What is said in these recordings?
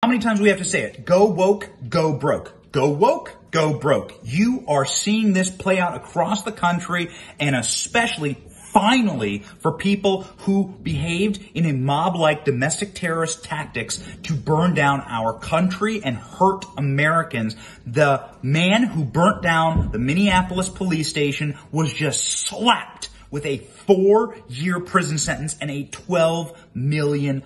How many times do we have to say it? Go woke, go broke. Go woke, go broke. You are seeing this play out across the country, and especially, finally, for people who behaved in a mob-like domestic terrorist tactics to burn down our country and hurt Americans. The man who burnt down the Minneapolis police station was just slapped with a 4-year prison sentence and a $12 million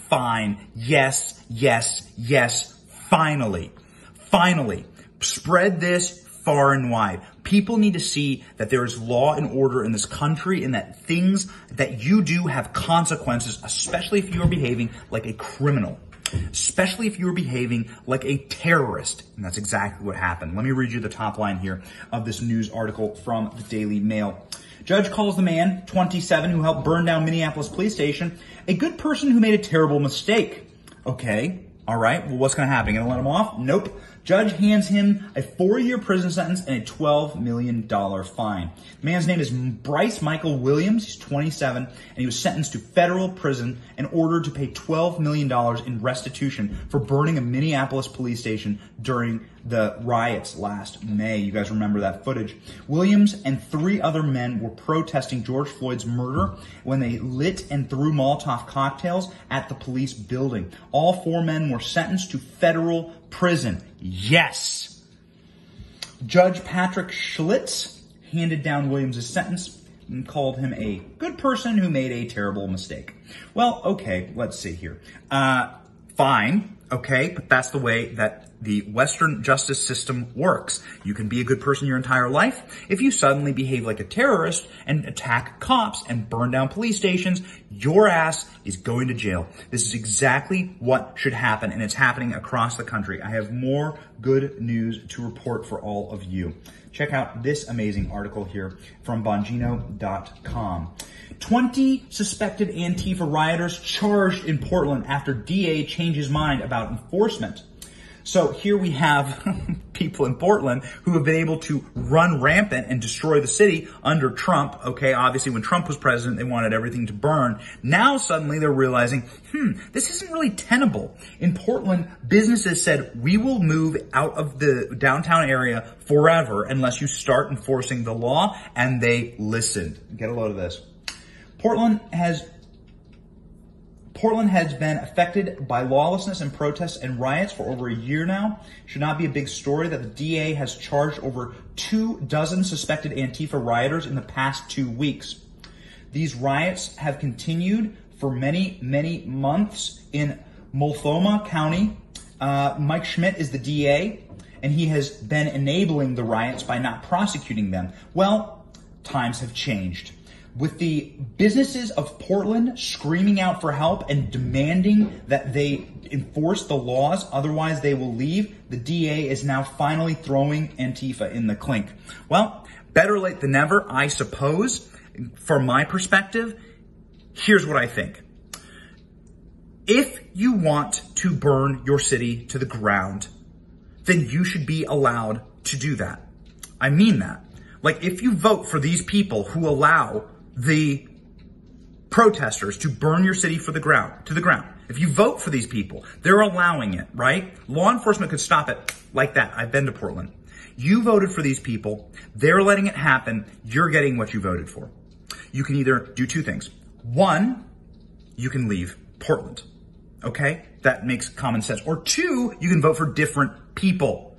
fine. Yes, yes, yes. Finally. Finally. Spread this far and wide. People need to see that there is law and order in this country and that things that you do have consequences, especially if you are behaving like a criminal. Especially if you are behaving like a terrorist. And that's exactly what happened. Let me read you the top line here of this news article from the Daily Mail. Judge calls the man, 27, who helped burn down Minneapolis police station, a good person who made a terrible mistake. Okay, all right, well, what's going to happen? Going to let him off? Nope. Judge hands him a 4-year prison sentence and a $12 million fine. The man's name is Bryce Michael Williams. He's 27, and he was sentenced to federal prison and ordered to pay $12 million in restitution for burning a Minneapolis police station during the riots last May. You guys remember that footage. Williams and 3 other men were protesting George Floyd's murder when they lit and threw Molotov cocktails at the police building. All 4 men were sentenced to federal prison. Yes. Judge Patrick Schlitz handed down Williams' sentence and called him a good person who made a terrible mistake. Well, okay, let's see here. Fine, okay, but that's the way that the Western justice system works. You can be a good person your entire life. If you suddenly behave like a terrorist and attack cops and burn down police stations, your ass is going to jail. This is exactly what should happen, and it's happening across the country. I have more good news to report for all of you. Check out this amazing article here from Bongino.com. 20 suspected Antifa rioters charged in Portland after DA changed his mind about enforcement. So here we have people in Portland who have been able to run rampant and destroy the city under Trump. Okay, obviously when Trump was president, they wanted everything to burn. Now suddenly they're realizing, this isn't really tenable. In Portland, businesses said, we will move out of the downtown area forever unless you start enforcing the law, and they listened. Get a load of this. Portland has been affected by lawlessness and protests and riots for over a year now. Should not be a big story that the DA has charged over 24 suspected Antifa rioters in the past 2 weeks. These riots have continued for many, many months in Multnomah County. Mike Schmidt is the DA, and he has been enabling the riots by not prosecuting them. Well, times have changed. With the businesses of Portland screaming out for help and demanding that they enforce the laws, otherwise they will leave, the DA is now finally throwing Antifa in the clink. Well, better late than never, I suppose. From my perspective, here's what I think. If you want to burn your city to the ground, then you should be allowed to do that. I mean that. Like, if you vote for these people who allow the protesters to burn your city to the ground. If you vote for these people, they're allowing it, right? Law enforcement could stop it like that. I've been to Portland. You voted for these people. They're letting it happen. You're getting what you voted for. You can either do 2 things. 1, you can leave Portland. Okay? That makes common sense. Or 2, you can vote for different people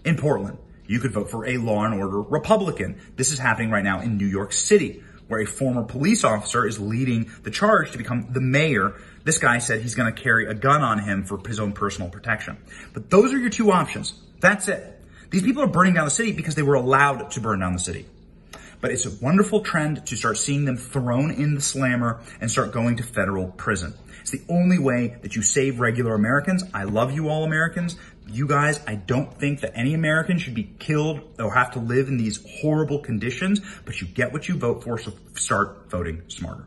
in Portland. You could vote for a law and order Republican. This is happening right now in New York City, where a former police officer is leading the charge to become the mayor. This guy said he's going to carry a gun on him for his own personal protection. But those are your 2 options. That's it. These people are burning down the city because they were allowed to burn down the city. But it's a wonderful trend to start seeing them thrown in the slammer and start going to federal prison. It's the only way that you save regular Americans. I love you all Americans. You guys, I don't think that any American should be killed or have to live in these horrible conditions, but you get what you vote for, so start voting smarter.